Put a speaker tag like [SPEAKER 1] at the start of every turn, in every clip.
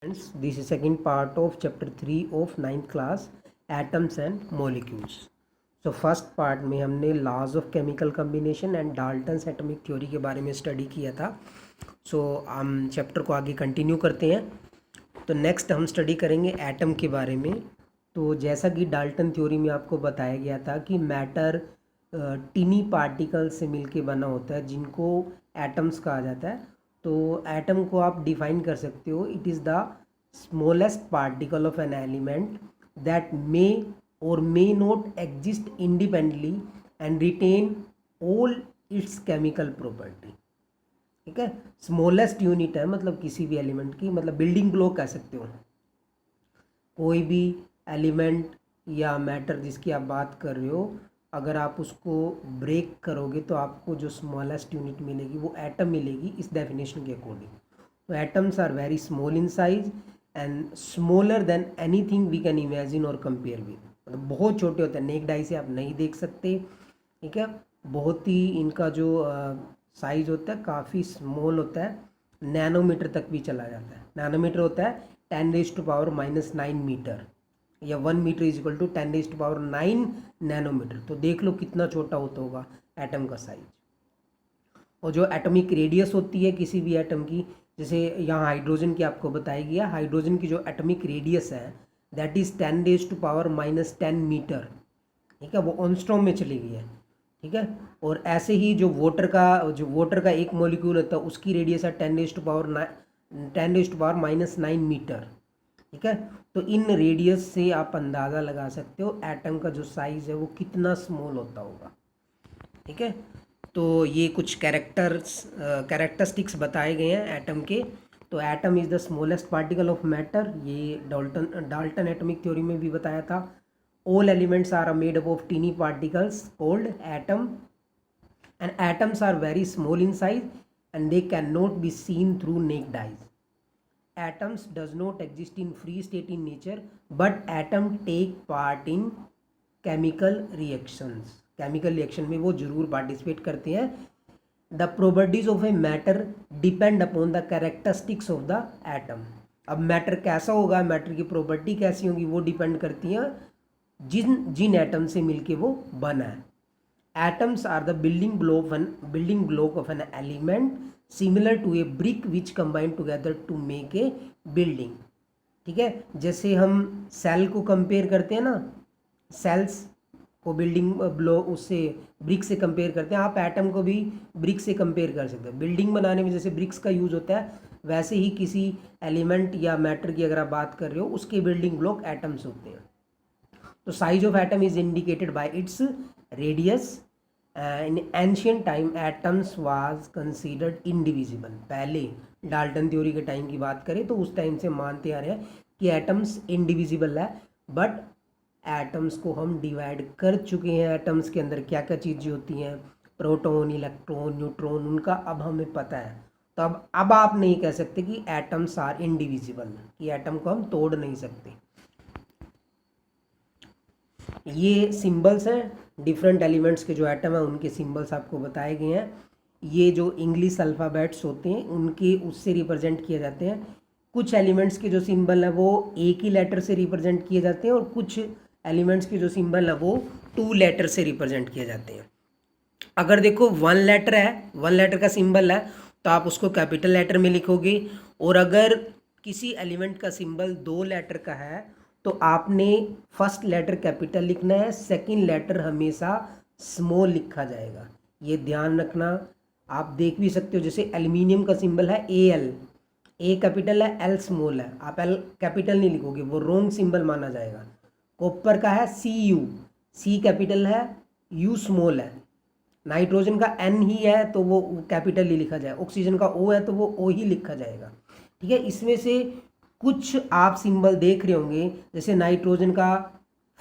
[SPEAKER 1] Friends, this is second part of chapter 3 of 9th class atoms and molecules. So first part में हमने laws of chemical combination and Dalton's atomic theory के बारे में study किया था. So हम chapter को आगे कंटिन्यू करते हैं. तो नेक्स्ट हम स्टडी करेंगे एटम के बारे में. तो जैसा कि डाल्टन थ्योरी में आपको बताया गया था कि मैटर टिनी पार्टिकल से मिलके बना होता है जिनको एटम्स कहा जाता है. तो एटम को आप डिफाइन कर सकते हो, it is the smallest particle of an element that may और may not exist independently and retain all its chemical property. ठीक है, स्मॉलेस्ट यूनिट है, मतलब किसी भी एलिमेंट की, मतलब बिल्डिंग ब्लॉक कह सकते हो. कोई भी एलिमेंट या मैटर जिसकी आप बात कर रहे हो, अगर आप उसको ब्रेक करोगे तो आपको जो स्मॉलेस्ट यूनिट मिलेगी वो एटम मिलेगी इस डेफिनेशन के अकॉर्डिंग. तो atoms are very small in size and smaller than anything we can imagine और कंपेयर विद. मतलब बहुत छोटे होते हैं, नेक्ड आई से आप नहीं देख सकते. ठीक है, बहुत ही इनका जो साइज होता है काफ़ी स्मॉल होता है, नैनोमीटर तक भी चला जाता है. नैनोमीटर होता है 10⁻⁹ मीटर, या 1 metre is equal to 10⁻⁹ nanometre. तो देख लो कितना छोटा होता होगा एटम का साइज. और जो एटॉमिक रेडियस होती है किसी भी एटम की, जैसे यहाँ हाइड्रोजन की आपको बताया गया, हाइड्रोजन की जो एटॉमिक रेडियस है दैट इज़ 10⁻⁻10 मीटर. ठीक है, वो ऑनस्ट्रॉम में चली गई है. ठीक है, और ऐसे ही जो वाटर का एक मॉलिक्यूल होता है उसकी रेडियस है 10⁻⁹ मीटर. ठीक है, तो इन रेडियस से आप अंदाज़ा लगा सकते हो एटम का जो साइज़ है वो कितना स्मॉल होता होगा. ठीक है, तो ये कुछ कैरेक्टरिस्टिक्स बताए गए हैं एटम के. तो atom is the smallest particle of matter, ये डाल्टन एटॉमिक थ्योरी में भी बताया था. All elements are made up of tiny particles called atom and atoms are very small in size and they can not be seen through naked eyes. Atoms does not exist in free state in nature, but atom take part in chemical reactions. Chemical reaction में वो जरूर participate करते हैं. The properties of a matter depend upon the characteristics of the atom. अब matter कैसा होगा, matter की property कैसी होगी, वो डिपेंड करती है जिन एटम से मिलके वो बना है. Atoms are the building block of an element similar to a brick which combine together to make a building. ठीक है, जैसे हम सेल को कंपेयर करते हैं ना, सेल्स को बिल्डिंग ब्लॉक उससे ब्रिक से कंपेयर करते हैं, आप एटम को भी ब्रिक से कंपेयर कर सकते हैं. बिल्डिंग बनाने में जैसे ब्रिक्स का यूज होता है, वैसे ही किसी एलिमेंट या मैटर की अगर आप बात कर रहे हो उसके बिल्डिंग ब्लॉक एटम्स होते हैं. तो size of atom is indicated by its radius. In ancient time atoms was considered indivisible. पहले डाल्टन थ्योरी के टाइम की बात करें तो उस टाइम से मानते आ रहे हैं कि एटम्स इंडिविजिबल है, बट एटम्स को हम डिवाइड कर चुके हैं. एटम्स के अंदर क्या क्या चीज़ें होती हैं, प्रोटॉन, इलेक्ट्रॉन, न्यूट्रॉन, उनका अब हमें पता है. तो अब आप नहीं कह सकते कि एटम्स आर इंडिविजिबल, कि एटम को हम तोड़ नहीं सकते. ये सिंबल्स हैं डिफरेंट एलिमेंट्स के, जो एटम है उनके सिंबल्स आपको बताए गए हैं. ये जो इंग्लिश अल्फ़ाबेट्स होते हैं उनके उससे रिप्रेजेंट किए जाते हैं. कुछ एलिमेंट्स के जो सिंबल है वो एक ही लेटर से रिप्रेजेंट किए जाते हैं और कुछ एलिमेंट्स के जो सिंबल है वो 2 लेटर से रिप्रेजेंट किए जाते हैं. अगर देखो 1 लेटर है, 1 लेटर का सिंबल है तो आप उसको कैपिटल लेटर में लिखोगे. और अगर किसी एलिमेंट का सिंबल 2 लेटर का है तो आपने फर्स्ट लेटर कैपिटल लिखना है, सेकंड लेटर हमेशा स्मॉल लिखा जाएगा. ये ध्यान रखना. आप देख भी सकते हो जैसे एल्यूमिनियम का सिंबल है AL, A कैपिटल है, L स्मॉल है, आप L कैपिटल नहीं लिखोगे, वो रॉन्ग सिंबल माना जाएगा. कॉपर का है CU, C कैपिटल है, U स्मॉल है. नाइट्रोजन का N ही है तो वो कैपिटल ही लिखा जाएगा. ऑक्सीजन का O है तो वो O ही लिखा जाएगा. ठीक है, इसमें से कुछ आप सिंबल देख रहे होंगे, जैसे नाइट्रोजन का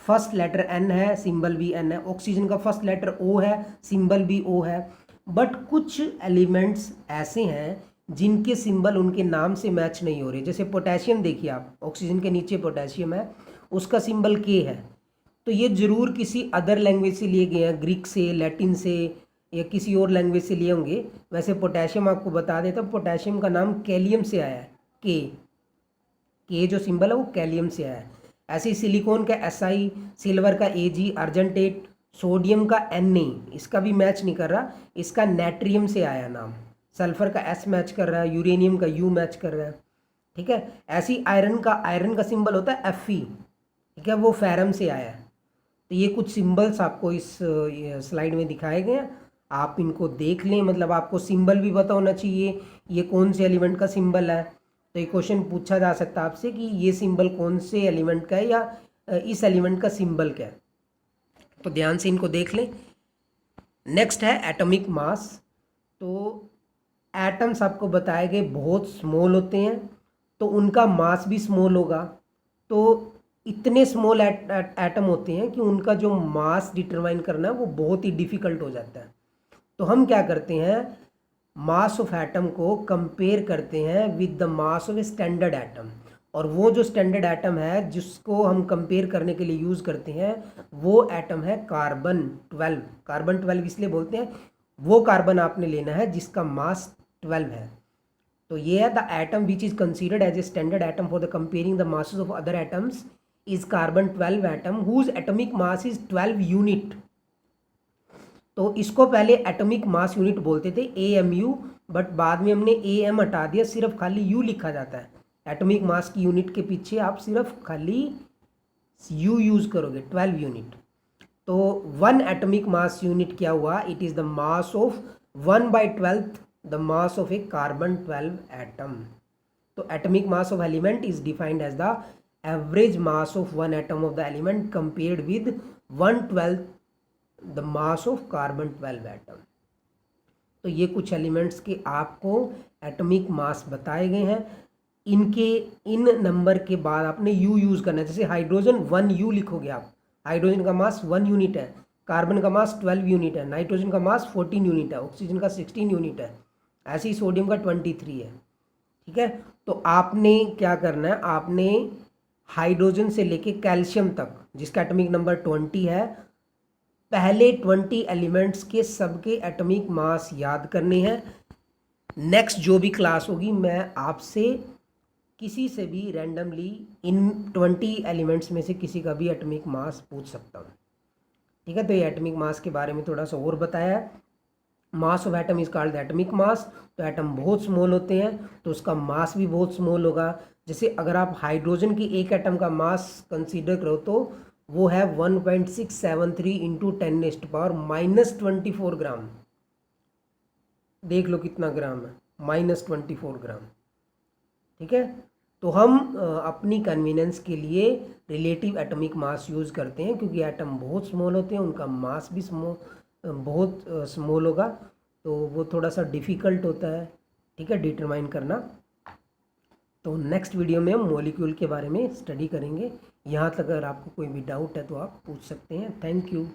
[SPEAKER 1] फर्स्ट लेटर N है, सिंबल भी N है. ऑक्सीजन का फर्स्ट लेटर O है, सिंबल भी O है. बट कुछ एलिमेंट्स ऐसे हैं जिनके सिंबल उनके नाम से मैच नहीं हो रहे. जैसे पोटेशियम देखिए आप, ऑक्सीजन के नीचे पोटेशियम है, उसका सिंबल K है. तो ये जरूर किसी अदर लैंग्वेज से लिए गए हैं, ग्रीक से, लैटिन से, या किसी और लैंग्वेज से लिए होंगे. वैसे पोटेशियम आपको बता देता, पोटेशियम का नाम कैलियम से आया है, K. के जो सिंबल है वो कैलियम से आया है। ऐसे ही सिलिकॉन का SI, सिल्वर का AG, अर्जेंटेट, सोडियम का Na, इसका भी मैच नहीं कर रहा, इसका नेट्रियम से आया नाम। सल्फर का S मैच कर रहा है, यूरेनियम का U मैच कर रहा है, ठीक है। ऐसे ही आयरन का सिंबल होता है Fe, ठीक है, वो फेरम से आया है। तो ये कुछ सिंबल्स आपको इस स्लाइड में दिखाए गए हैं, आप इनको देख लें, मतलब आपको सिंबल भी पता होना चाहिए ये कौन से एलिमेंट का सिंबल है। तो ये क्वेश्चन पूछा जा सकता है आपसे कि ये सिंबल कौन से एलिमेंट का है या इस एलिमेंट का सिंबल क्या है, तो ध्यान से इनको देख लें। नेक्स्ट है एटॉमिक मास। तो एटम्स आपको बताए गए बहुत स्मॉल होते हैं, तो उनका मास भी स्मॉल होगा। तो इतने स्मॉल एटम होते हैं कि उनका जो मास डिटरमाइन करना है वो बहुत ही डिफ़िकल्ट हो जाता है। तो हम क्या करते हैं, मास ऑफ एटम को कंपेयर करते हैं with the mass of A standard atom. और वो जो स्टैंडर्ड एटम है जिसको हम कंपेयर करने के लिए यूज़ करते हैं वो एटम है कार्बन 12। कार्बन 12 इसलिए बोलते हैं, वो कार्बन आपने लेना है जिसका मास 12 है। तो ये है the atom which is considered as a standard atom for the comparing the masses of other atoms is carbon 12 atom whose atomic mass is 12 unit. तो इसको पहले एटॉमिक मास यूनिट बोलते थे AMU, बट बाद में हमने AM हटा दिया, सिर्फ खाली U लिखा जाता है। एटॉमिक मास की यूनिट के पीछे आप सिर्फ खाली U यूज़ करोगे, 12 यूनिट। तो 1 एटॉमिक मास यूनिट क्या हुआ, it is the mass of 1/12 the mass of a carbon 12 atom. तो atomic mass of element is defined as the average mass of 1 atom of the element compared with 1/12 the mass of carbon 12 atom. तो ये कुछ elements के आपको atomic mass बताए गए हैं। इन number के बाद आपने U यूज़ करना है। जैसे हाइड्रोजन 1U लिखोगे आप, हाइड्रोजन का मास 1 यूनिट है, कार्बन का मास 12 यूनिट है, नाइट्रोजन का मास 14 यूनिट है, ऑक्सीजन का 16 यूनिट है, ऐसे ही सोडियम का 23 है, ठीक है। तो आपने क्या करना है, आपने हाइड्रोजन से लेके कैल्शियम तक जिसका एटॉमिक नंबर 20 है, पहले 20 एलिमेंट्स के सबके एटॉमिक मास याद करने हैं। नेक्स्ट जो भी क्लास होगी मैं आपसे किसी से भी रैंडमली इन 20 एलिमेंट्स में से किसी का भी एटॉमिक मास पूछ सकता हूँ, ठीक है। तो ये एटॉमिक मास के बारे में थोड़ा सा और बताया है। Mass of atom is called the atomic mass. तो एटम बहुत स्मॉल होते हैं तो उसका मास भी बहुत स्मॉल होगा। जैसे अगर आप हाइड्रोजन की एक एटम का मास कंसीडर करो तो वो है 1.673 इंटू 10⁻⁻24 ग्राम। देख लो कितना ग्राम है, -24 ग्राम, ठीक है। तो हम अपनी कन्वीनियंस के लिए रिलेटिव एटॉमिक मास यूज़ करते हैं क्योंकि एटम बहुत स्मॉल होते हैं, उनका मास भी बहुत स्मॉल होगा, तो वो थोड़ा सा डिफ़िकल्ट होता है, ठीक है, डिटरमाइन करना। तो नेक्स्ट वीडियो में हम मॉलिक्यूल के बारे में स्टडी करेंगे। यहाँ तक अगर आपको कोई भी डाउट है तो आप पूछ सकते हैं। Thank you.